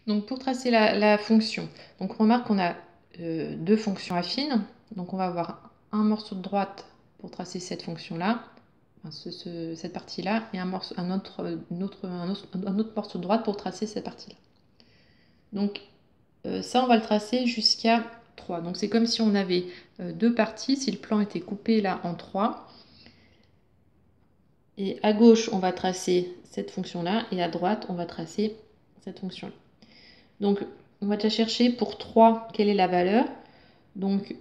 Donc pour tracer la fonction, donc on remarque qu'on a deux fonctions affines. Donc on va avoir un morceau de droite pour tracer cette fonction-là, enfin, cette partie-là, et un autre morceau de droite pour tracer cette partie-là. Donc ça, on va le tracer jusqu'à 3. Donc c'est comme si on avait deux parties, si le plan était coupé là en 3. Et à gauche, on va tracer cette fonction-là, et à droite, on va tracer cette fonction-là. Donc, on va déjà chercher pour 3, quelle est la valeur. Donc,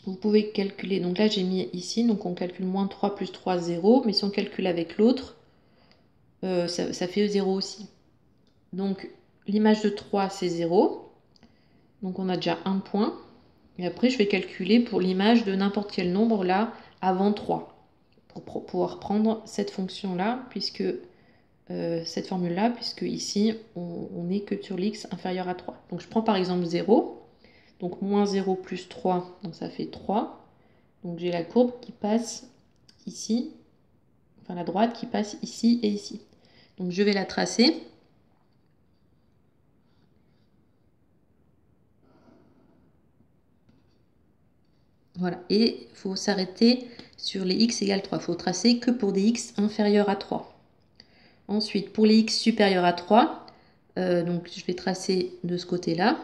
vous pouvez calculer. Donc là, j'ai mis ici, donc on calcule moins 3 plus 3, 0. Mais si on calcule avec l'autre, ça fait 0 aussi. Donc, l'image de 3, c'est 0. Donc, on a déjà un point. Et après, je vais calculer pour l'image de n'importe quel nombre là, avant 3. Pour pouvoir prendre cette fonction-là, puisque cette formule-là, puisque ici, on n'est que sur l'x inférieur à 3. Donc je prends par exemple 0, donc moins 0 plus 3, donc ça fait 3. Donc j'ai la courbe qui passe ici, enfin la droite qui passe ici et ici. Donc je vais la tracer. Voilà, et il faut s'arrêter sur les x égale 3. Il faut tracer que pour des x inférieurs à 3. Ensuite, pour les x supérieurs à 3, donc je vais tracer de ce côté-là.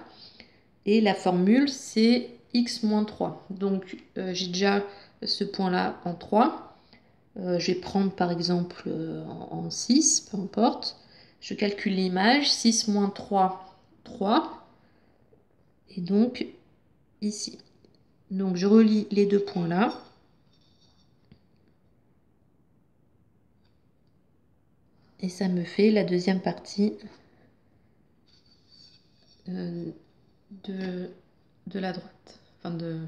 Et la formule, c'est x moins 3. Donc, j'ai déjà ce point-là en 3. Je vais prendre par exemple en 6, peu importe. Je calcule l'image, 6 moins 3, 3. Et donc, ici. Donc, je relie les deux points-là. Et ça me fait la deuxième partie de la droite. Enfin, le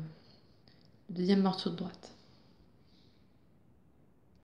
deuxième morceau de droite.